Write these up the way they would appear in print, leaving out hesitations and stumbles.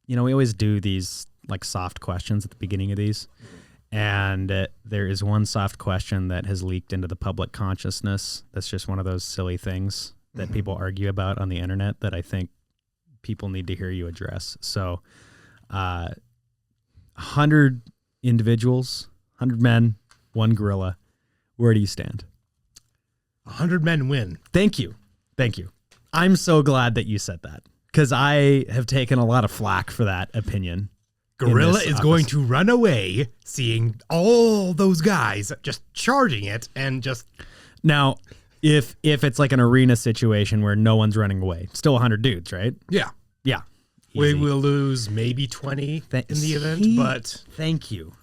we always do these like soft questions at the beginning of these. And there is one soft question that has leaked into the public consciousness. That's just one of those silly things that people argue about on the internet that I think people need to hear you address. So 100 individuals, 100 men, 1 gorilla. Where do you stand? 100 men win. Thank you. I'm so glad that you said that because I have taken a lot of flack for that opinion. Gorilla is going to run away seeing all those guys just charging it and just... Now, if it's like an arena situation where no one's running away, still 100 dudes, right? Yeah. Yeah. We Easy. will lose maybe 20 in the event, but... Thank you.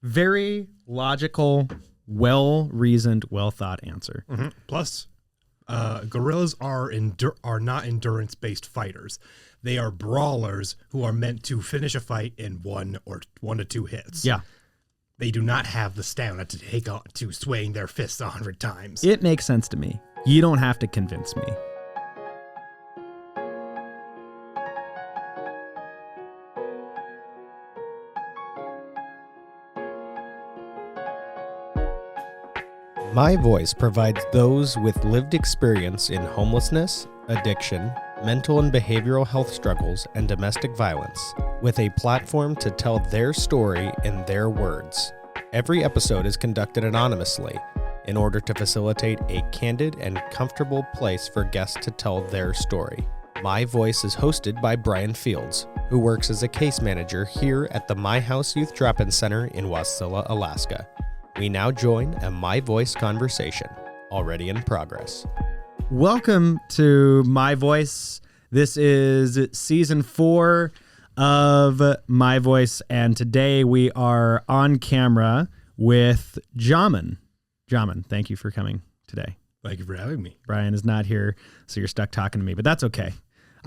Very logical, well-reasoned, well-thought answer. Mm-hmm. Plus, gorillas are not endurance-based fighters. They are brawlers who are meant to finish a fight in 1 to 2 hits. Yeah. They do not have the stamina to take on to swaying their fists 100 times. It makes sense to me. You don't have to convince me. My Voice provides those with lived experience in homelessness, addiction, mental and behavioral health struggles, and domestic violence with a platform to tell their story in their words. Every episode is conducted anonymously in order to facilitate a candid and comfortable place for guests to tell their story. My Voice is hosted by Brian Fields, who works as a case manager here at the My House Youth Drop-In Center in Wasilla, Alaska. We now join a My Voice conversation, already in progress. Welcome to My Voice. This is season 4 of My Voice, and today we are on camera with Jamin. Jamin, thank you for coming today. Thank you for having me. Brian is not here, so you're stuck talking to me, but that's okay.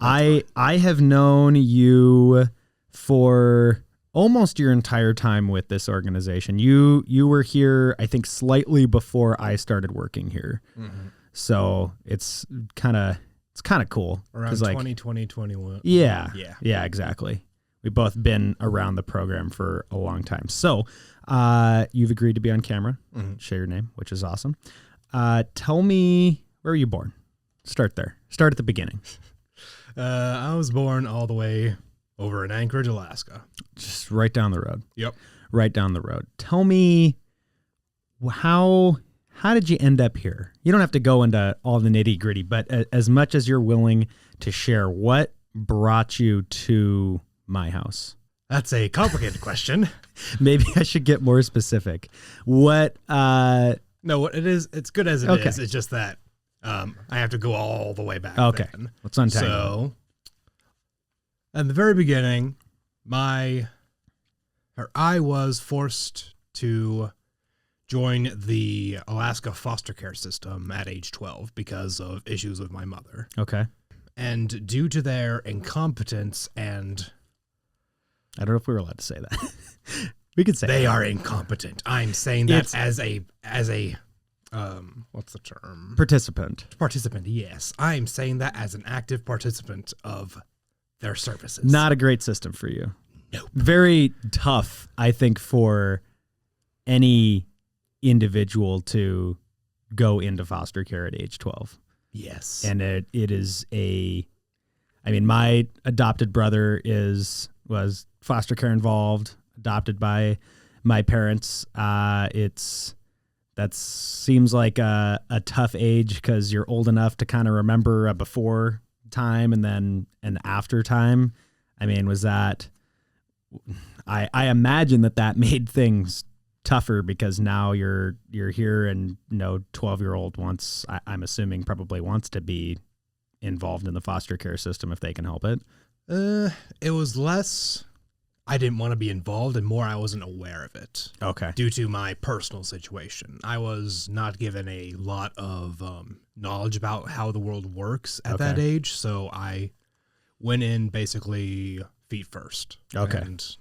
I have known you for almost your entire time with this organization. You were here, I think, slightly before I started working here. Mm-hmm. So it's kind of cool. Around 2020, 21. Yeah, exactly. We've both been around the program for a long time. So you've agreed to be on camera, share your name, which is awesome. Tell me, where were you born? Start there. Start at the beginning. I was born all the way over in Anchorage, Alaska. Just right down the road. Yep. Right down the road. Tell me, how did you end up here? You don't have to go into all the nitty gritty, but as much as you're willing to share, what brought you to my house? That's a complicated question. Maybe I should get more specific. What? No, what it is, it's good as it Okay. is. It's just that I have to go all the way back. Okay. Then. Let's untangle. So, at the very beginning, I was forced to join the Alaska foster care system at age 12 because of issues with my mother. Okay. And due to their incompetence and... I don't know if we were allowed to say that. We could say they that. are incompetent. I'm saying that It's- as a what's the term? Participant. Participant, yes. I'm saying that as an active participant of their services. Not a great system for you. Nope. Very tough, I think, for any individual to go into foster care at age 12. Yes. And it is my adopted brother was foster care involved, adopted by my parents. That seems like a tough age because you're old enough to kind of remember a before time and then an after time. I mean, was that, I imagine that made things tougher because now you're here and 12-year-old wants, I'm assuming probably wants to be involved in the foster care system if they can help it. It was less I didn't want to be involved and more I wasn't aware of it. Okay. Due to my personal situation. I was not given a lot of knowledge about how the world works at that age, so I went in basically feet first. Okay. And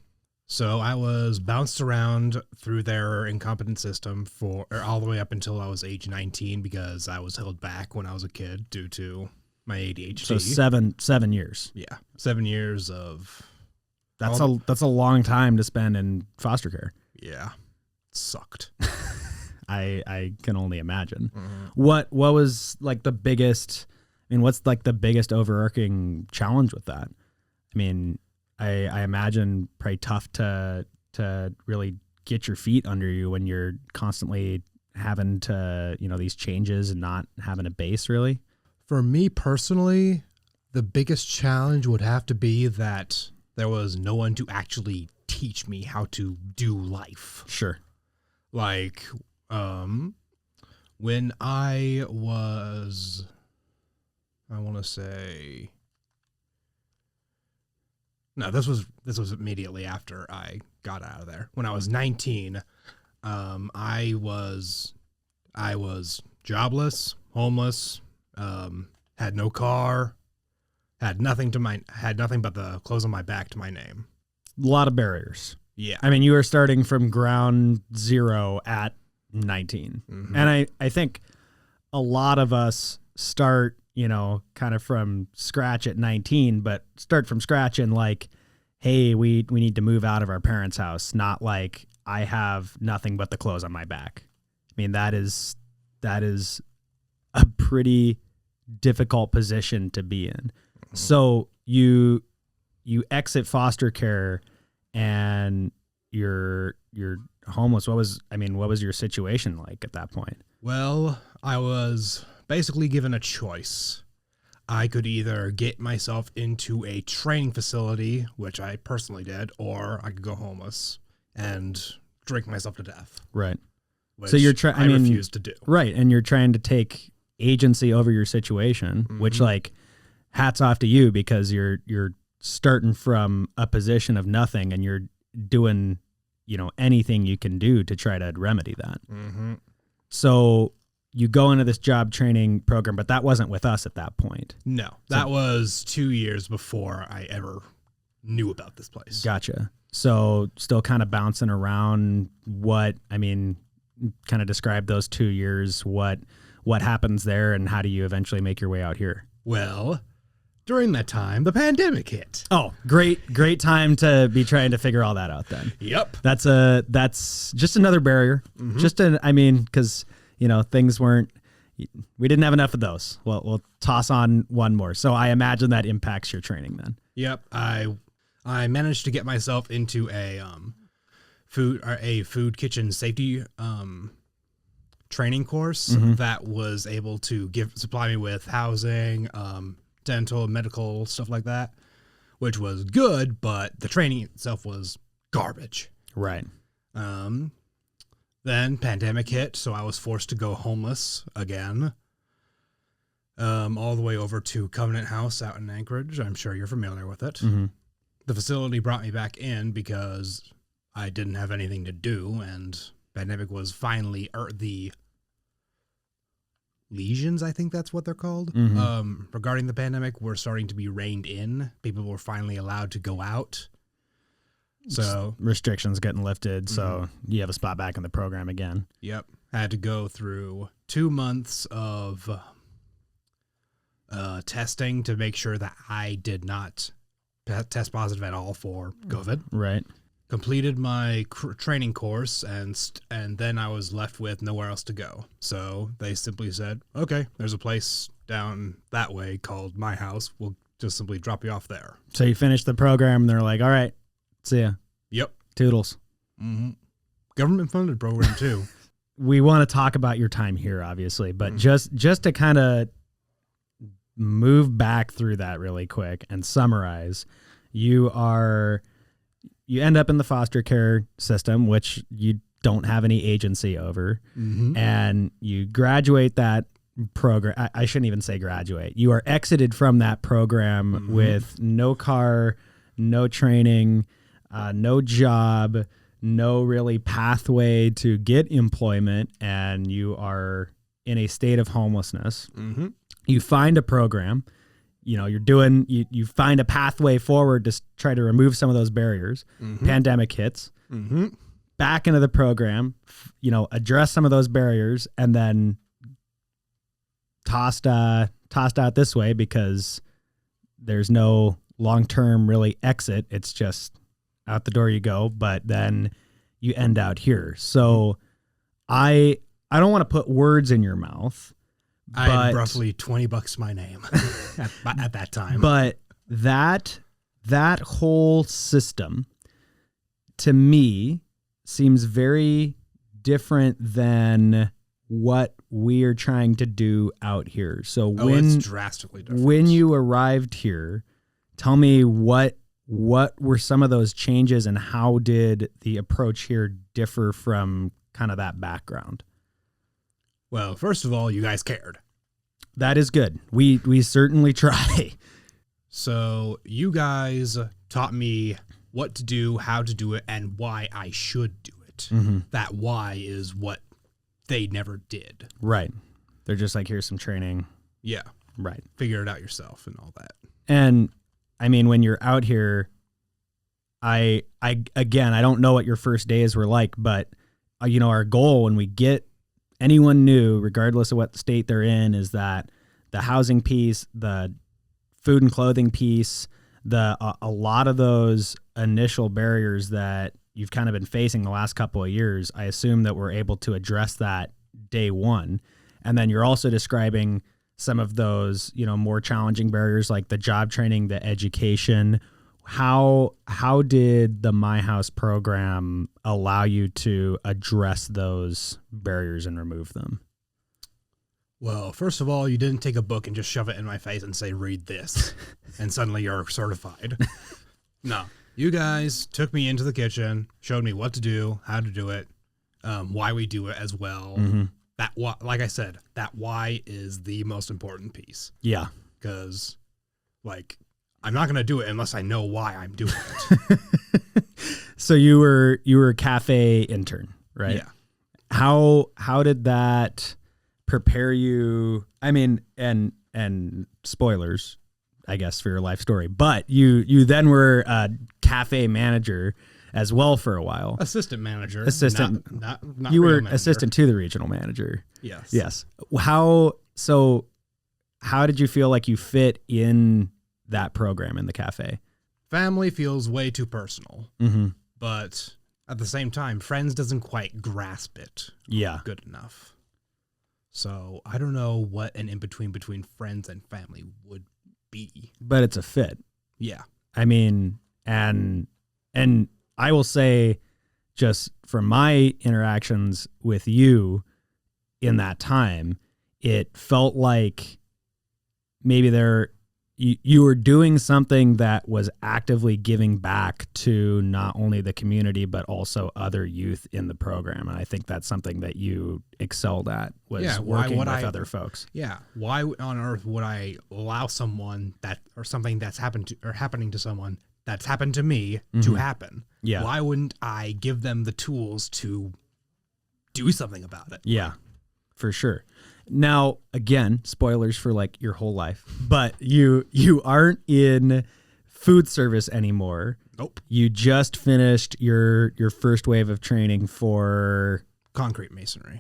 so I was bounced around through their incompetent system all the way up until I was age 19 because I was held back when I was a kid due to my ADHD. So 7 years. Yeah, 7 years of. That's a long time to spend in foster care. Yeah, sucked. I can only imagine. Mm-hmm. What was like the biggest? I mean, what's like the biggest overarching challenge with that? I mean, I imagine pretty tough to really get your feet under you when you're constantly having to, these changes and not having a base really. For me personally, the biggest challenge would have to be that there was no one to actually teach me how to do life. Sure. Like, when I was, I want to say, no, this was immediately after I got out of there. When I was 19, I was jobless, homeless, had no car, had nothing but the clothes on my back to my name. A lot of barriers. Yeah. I mean, you were starting from ground zero at 19. Mm-hmm. And I think a lot of us start, kind of from scratch at 19, but start from scratch and like, hey, we need to move out of our parents' house, not like I have nothing but the clothes on my back. I mean, that is a pretty difficult position to be in. Mm-hmm. So you exit foster care and you're homeless. What was your situation like at that point? Well, I was basically given a choice. I could either get myself into a training facility, which I personally did, or I could go homeless and drink myself to death. Right. Which so you're I refused to do. Right, and you're trying to take agency over your situation, mm-hmm. which like hats off to you because you're starting from a position of nothing and you're doing, anything you can do to try to remedy that. Mm-hmm. So you go into this job training program, but that wasn't with us at that point. No, that was 2 years before I ever knew about this place. Gotcha. So still kind of bouncing around. Kind of describe those 2 years, what happens there and how do you eventually make your way out here? Well, during that time, the pandemic hit. Oh, great time to be trying to figure all that out then. Yep. That's just another barrier. Mm-hmm. Because, things we didn't have enough of those. Well, we'll toss on one more. So I imagine that impacts your training then. Yep. I managed to get myself into a food kitchen safety training course mm-hmm. that was able to supply me with housing, dental, medical, stuff like that, which was good, but the training itself was garbage. Right. Then pandemic hit, so I was forced to go homeless again. All the way over to Covenant House out in Anchorage. I'm sure you're familiar with it. Mm-hmm. The facility brought me back in because I didn't have anything to do, and pandemic was finally the lesions, I think that's what they're called. Mm-hmm. Regarding the pandemic, were starting to be reined in. People were finally allowed to go out. So restrictions getting lifted, mm-hmm. so you have a spot back in the program again. Yep. I had to go through 2 months of testing to make sure that I did not test positive at all for COVID. Right. Completed my training course, and then I was left with nowhere else to go. So they simply said, okay, there's a place down that way called my house. We'll just simply drop you off there. So you finished the program, and they're like, all right, see ya. Yep. Toodles. Mm-hmm. Government-funded program, too. We want to talk about your time here, obviously, but mm-hmm. just to kind of move back through that really quick and summarize, you end up in the foster care system, which you don't have any agency over, mm-hmm. and you graduate that program. I shouldn't even say graduate. You are exited from that program mm-hmm. with no car, no training, no job, no really pathway to get employment, and you are in a state of homelessness. Mm-hmm. You find a program. You find a pathway forward to try to remove some of those barriers. Mm-hmm. Pandemic hits. Mm-hmm. Back into the program, address some of those barriers, and then tossed tossed out this way because there's no long-term really exit. It's just out the door you go, but then you end out here. So I don't want to put words in your mouth. I had roughly $20 my name at that time. But that whole system to me seems very different than what we're trying to do out here. So it's drastically different. When you arrived here, tell me what were some of those changes and how did the approach here differ from kind of that background? Well, first of all, you guys cared. That is good. We certainly try. So you guys taught me what to do, how to do it, and why I should do it. Mm-hmm. That why is what they never did. Right. They're just like, here's some training. Yeah. Right. Figure it out yourself and all that. And I mean, when you're out here, I don't know what your first days were like, but our goal when we get anyone new, regardless of what state they're in, is that the housing piece, the food and clothing piece, a lot of those initial barriers that you've kind of been facing the last couple of years, I assume that we're able to address that day one. And then you're also describing some of those, more challenging barriers like the job training, the education. How did the My House program allow you to address those barriers and remove them? Well, first of all, you didn't take a book and just shove it in my face and say, read this, and suddenly you're certified. No. You guys took me into the kitchen, showed me what to do, how to do it, why we do it as well. Mm-hmm. Like I said, that why is the most important piece. Yeah. Because, I'm not going to do it unless I know why I'm doing it. So you were a cafe intern, right? Yeah. How did that prepare you? I mean, and spoilers, I guess, for your life story, but you then were a cafe manager as well for a while. Assistant manager. Not you were manager. Assistant to the regional manager. Yes. How did you feel like you fit in that program in the cafe? Family feels way too personal. Mm-hmm. But at the same time, friends doesn't quite grasp it good enough. So I don't know what an in-between between friends and family would be. But it's a fit. Yeah. I mean, and I will say, just from my interactions with you in that time, it felt like maybe you were doing something that was actively giving back to not only the community, but also other youth in the program. And I think that's something that you excelled at, was working with other folks. Yeah. Why on earth would I allow something that's happening to someone that's happened to me to happen? Yeah. Why wouldn't I give them the tools to do something about it? Yeah, for sure. Now, again, spoilers for your whole life, but you aren't in food service anymore. Nope. You just finished your first wave of training for concrete masonry.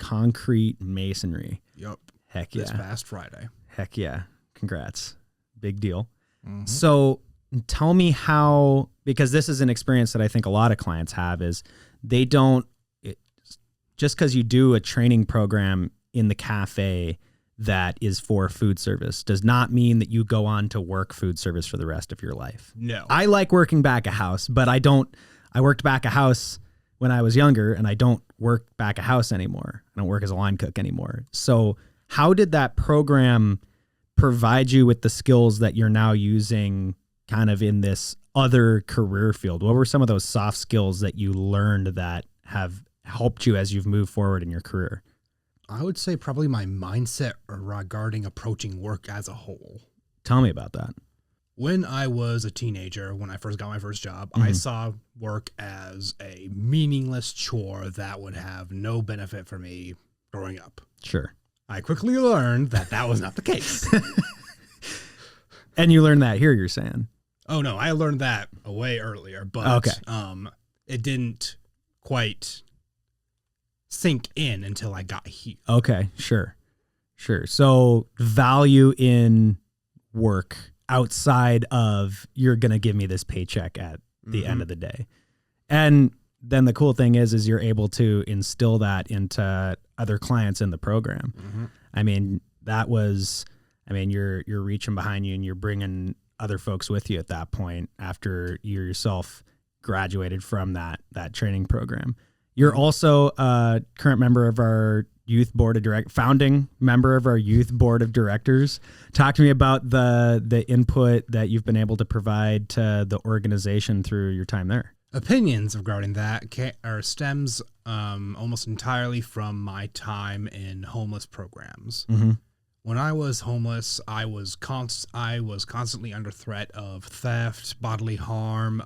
Yep. Heck yeah. This past Friday. Heck yeah. Congrats. Big deal. Mm-hmm. So tell me how, because this is an experience that I think a lot of clients have, is they don't, just because you do a training program in the cafe that is for food service does not mean that you go on to work food service for the rest of your life. No. I like working back a house, but I worked back a house when I was younger, and I don't work back a house anymore. I don't work as a line cook anymore. So how did that program provide you with the skills that you're now using kind of in this other career field? What were some of those soft skills that you learned that have helped you as you've moved forward in your career? I would say probably my mindset regarding approaching work as a whole. Tell me about that. When I was a teenager, when I first got my first job, I saw work as a meaningless chore that would have no benefit for me growing up. Sure. I quickly learned that was not the case. And you learned that here, you're saying? Oh, no, I learned that way earlier, but it didn't quite sink in until I got here. Okay, sure. Sure. So value in work outside of you're going to give me this paycheck at the end of the day. And then the cool thing is you're able to instill that into other clients in the program. I mean, you're reaching behind you and you're bringing other folks with you at that point after you yourself graduated from that training program. You're also a current member of our founding member of our youth board of directors. Talk to me about the input that you've been able to provide to the organization through your time there. Opinions regarding that stems almost entirely from my time in homeless programs. When I was homeless, I was constantly under threat of theft, bodily harm,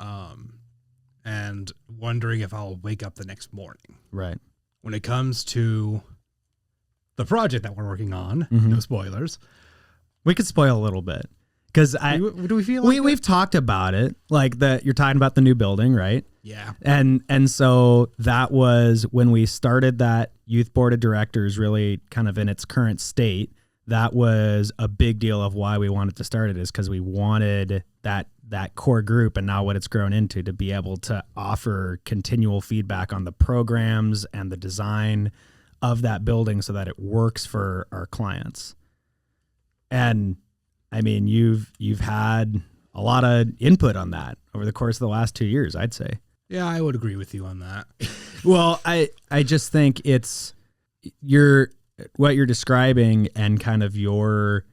and wondering if I'll wake up the next morning. Right. When it comes to the project that we're working on, no spoilers. We could spoil a little bit because do we feel like we've talked about it, like you're talking about the new building, right? Yeah. And so that was when we started that youth board of directors, really kind of in its current state. That was a big deal of why we wanted to start it, is because we wanted that core group, and now what it's grown into, to be able to offer continual feedback on the programs and the design of that building so that it works for our clients. And I mean, you've had a lot of input on that over the course of the last 2 years, I'd say. Yeah, I would agree with you on that. Well, I just think it's what you're describing, and kind of your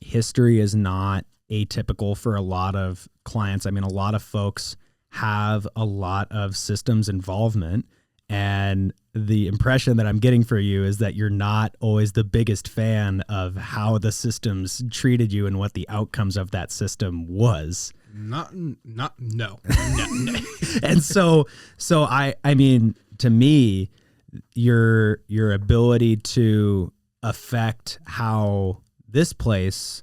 history is not atypical for a lot of clients. I mean, a lot of folks have a lot of systems involvement, and the impression that I'm getting for you is that you're not always the biggest fan of how the systems treated you and what the outcomes of that system was. No. And so I mean, to me, your ability to affect how this place,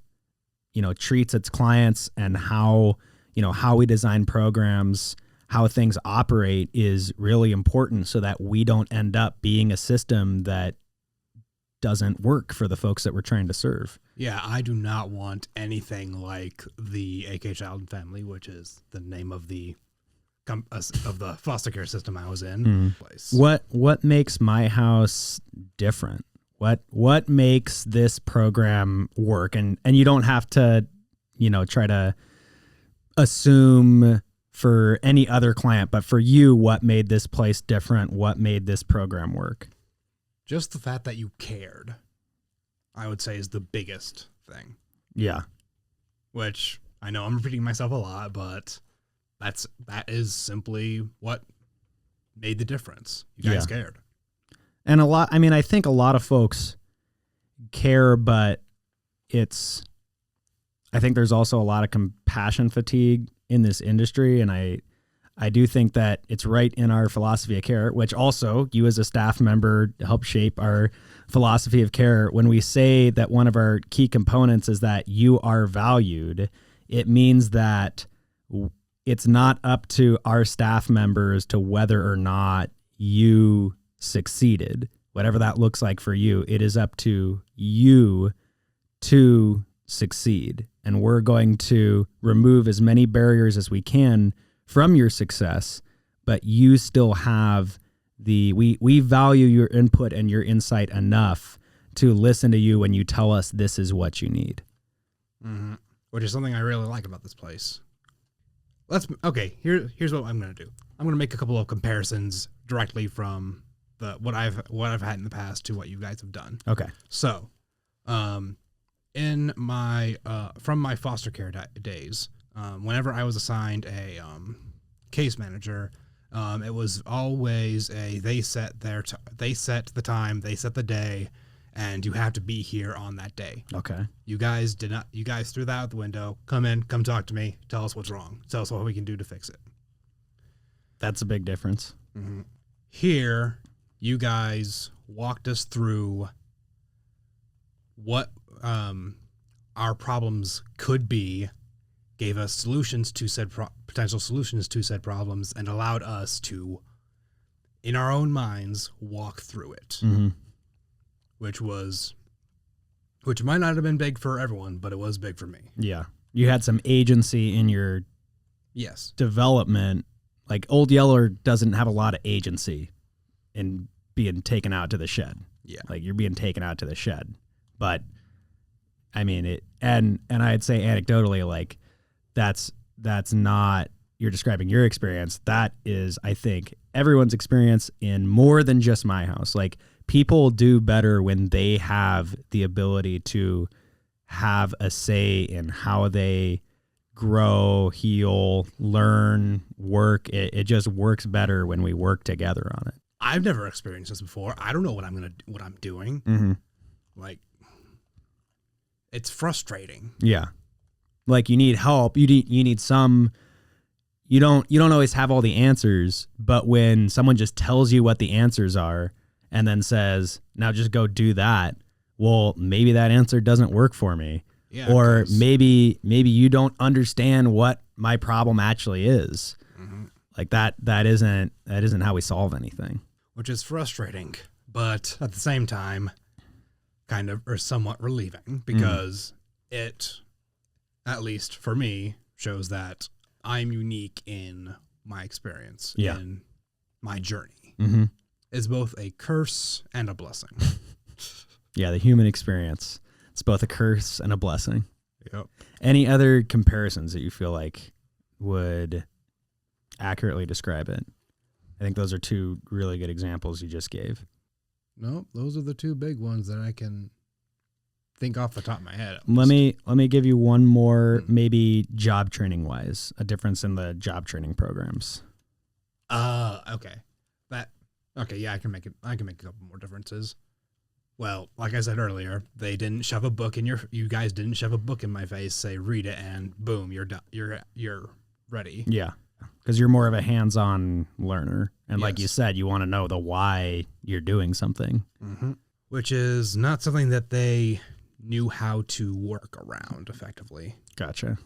treats its clients, and how we design programs, how things operate, is really important, so that we don't end up being a system that doesn't work for the folks that we're trying to serve. Yeah, I do not want anything like the AK Child and Family, which is the name of the foster care system I was in. Place. What makes my house different? What makes this program work? And you don't have to, try to assume for any other client, but for you, what made this place different? What made this program work? Just the fact that you cared, I would say, is the biggest thing. Yeah. Which I know I'm repeating myself a lot, but that is simply what made the difference. You guys cared. And I think a lot of folks care, but I think there's also a lot of compassion fatigue in this industry. And I do think that it's right in our philosophy of care, which also you as a staff member help shape our philosophy of care. When we say that one of our key components is that you are valued, it means that it's not up to our staff members to whether or not you succeeded, whatever that looks like for you. It is up to you to succeed. And we're going to remove as many barriers as we can from your success, but you still have we value your input and your insight enough to listen to you when you tell us this is what you need. Mm-hmm. Which is something I really like about this place. Here's what I'm going to do. I'm going to make a couple of comparisons directly from what I've had in the past to what you guys have done. Okay. So, in my from my foster care days, whenever I was assigned a case manager, it was always they set the time, they set the day, and you have to be here on that day. Okay. You guys did not. You guys threw that out the window. Come in, come talk to me. Tell us what's wrong. Tell us what we can do to fix it. That's a big difference. Mm-hmm. Here, you guys walked us through what our problems could be, gave us solutions to said potential solutions to said problems, and allowed us to, in our own minds, walk through it, mm-hmm. which was which might not have been big for everyone, but it was big for me. Yeah. You had some agency in your Yes. development. Like Old Yeller doesn't have a lot of agency in being taken out to the shed. Yeah. Like you're being taken out to the shed. But I mean it, and I'd say anecdotally, like that's not, you're describing your experience. That is, I think, everyone's experience in more than just my house. Like people do better when they have the ability to have a say in how they grow, heal, learn, work. It just works better when we work together on it. I've never experienced this before. I don't know what I'm doing. Mm-hmm. Like, it's frustrating. Yeah. Like you need help. You need some, you don't always have all the answers, but when someone just tells you what the answers are and then says, now just go do that. Well, maybe that answer doesn't work for me. Yeah, or maybe you don't understand what my problem actually is. Mm-hmm. Like that isn't how we solve anything. Which is frustrating, but at the same time, kind of or somewhat relieving because it, at least for me, shows that I'm unique in my experience, in my journey. Mm-hmm. It's both a curse and a blessing. Yeah, the human experience. It's both a curse and a blessing. Yep. Any other comparisons that you feel like would accurately describe it? I think those are two really good examples you just gave. No, those are the two big ones that I can think off the top of my head. Let me give you one more, maybe job training wise, a difference in the job training programs. Okay. Yeah, I can make a couple more differences. Well, like I said earlier, they didn't shove a book in you guys didn't shove a book in my face, say read it, and boom, you're done. You're ready. Yeah. Because you're more of a hands-on learner. And like Yes. you said, you want to know the why you're doing something. Mm-hmm. Which is not something that they knew how to work around effectively. Gotcha.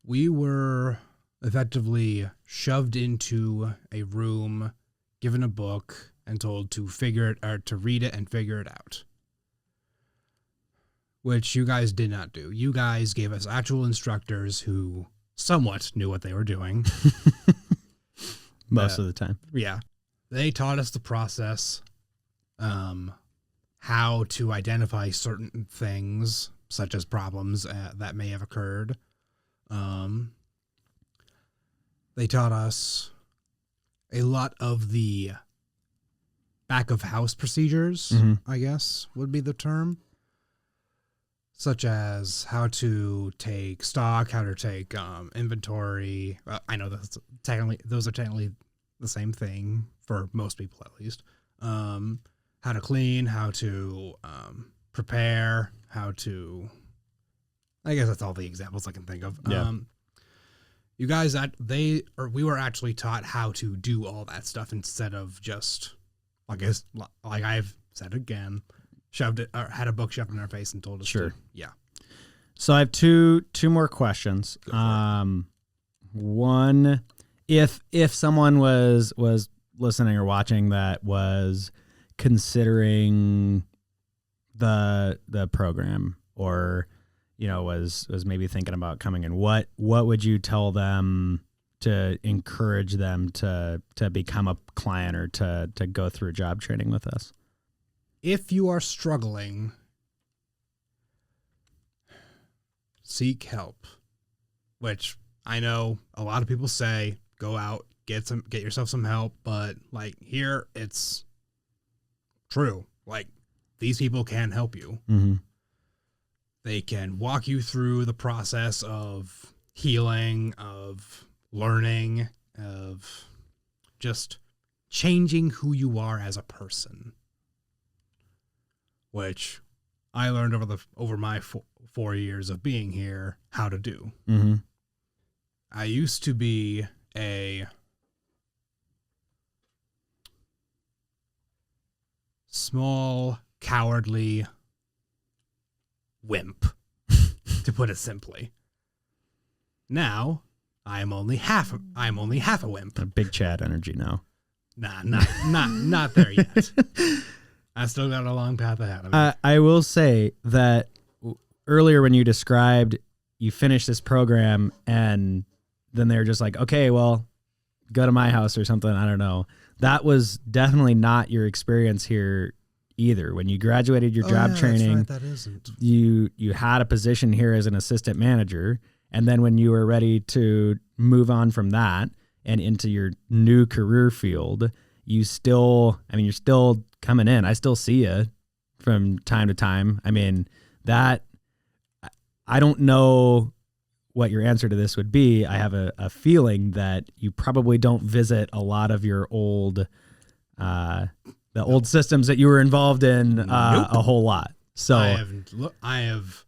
We were effectively shoved into a room, given a book, and told to to read it and figure it out. Which you guys did not do. You guys gave us actual instructors who somewhat knew what they were doing. Most of the time. Yeah. They taught us the process, how to identify certain things, such as problems that may have occurred. They taught us a lot of the back of house procedures, I guess would be the term, such as how to take stock, how to take inventory. I know those are technically the same thing for most people, at least. How to clean, how to prepare, how to. I guess that's all the examples I can think of. Yeah. You guys, we were actually taught how to do all that stuff instead of just, I guess, like I've said again, shoved it or had a book shoved in our face and told us. Sure. To, yeah. So I have two more questions. One, if someone was listening or watching that was considering the program, or was maybe thinking about coming in, what would you tell them to encourage them to become a client or to go through job training with us? If you are struggling, seek help, which I know a lot of people say, go out, get yourself some help. But like here, it's true. Like these people can help you. Mm-hmm. They can walk you through the process of healing, of learning, of just changing who you are as a person, which I learned over my 4 years of being here how to do. Mm-hmm. I used to be a small, cowardly wimp, to put it simply. Now, I'm only half a wimp. A big Chad energy now. Nah, not there yet. I still got a long path ahead of me. I will say that earlier when you described you finished this program and then they're just like, okay, well, go to my house or something. I don't know. That was definitely not your experience here either. When you graduated your job training, that's right, that isn't. you had a position here as an assistant manager. And then when you were ready to move on from that and into your new career field, you're still coming in. I still see you from time to time. I mean, I don't know what your answer to this would be. I have a feeling that you probably don't visit a lot of your old, the old systems that you were involved in a whole lot. So I've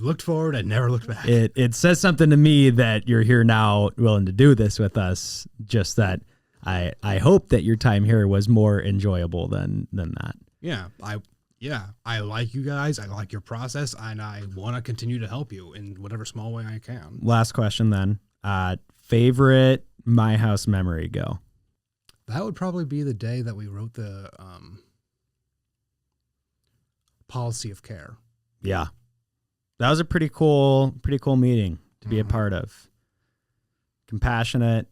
looked forward and never looked back. It says something to me that you're here now willing to do this with us. Just that I hope that your time here was more enjoyable than that. I like you guys. I like your process, and I want to continue to help you in whatever small way I can. Last question then. Favorite My House memory, go. That would probably be the day that we wrote the policy of care. Yeah. That was a pretty cool meeting to be a part of. Compassionate,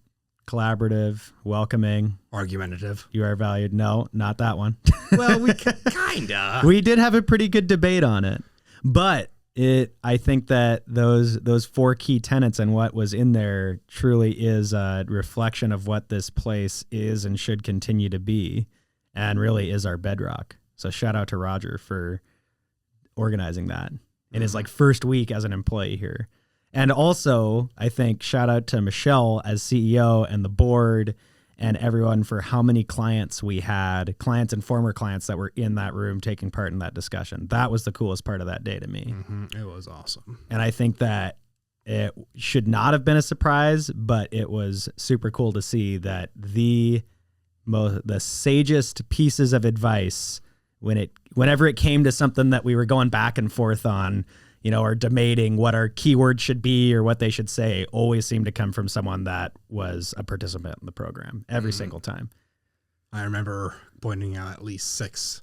collaborative, welcoming. Argumentative. You are valued. No, not that one. Well, we kinda. We did have a pretty good debate on it, but I think that those 4 key tenets and what was in there truly is a reflection of what this place is and should continue to be, and really is our bedrock. So shout out to Roger for organizing that in his first week as an employee here. And also, I think shout out to Michelle as CEO and the board and everyone for how many clients we had, clients and former clients that were in that room taking part in that discussion. That was the coolest part of that day to me. Mm-hmm. It was awesome. And I think that it should not have been a surprise, but it was super cool to see that the sagest pieces of advice whenever it came to something that we were going back and forth on, or debating what our keywords should be or what they should say, always seemed to come from someone that was a participant in the program every single time. I remember pointing out at least 6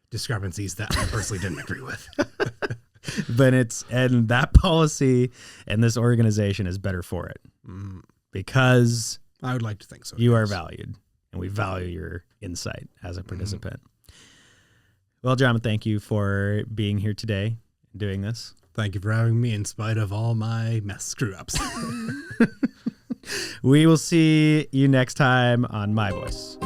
discrepancies that I personally didn't agree with. But and that policy and this organization is better for it because I would like to think so. You are valued and we value your insight as a participant. Well, John, thank you for being here today and doing this. Thank you for having me in spite of all my mess screw-ups. We will see you next time on My Voice.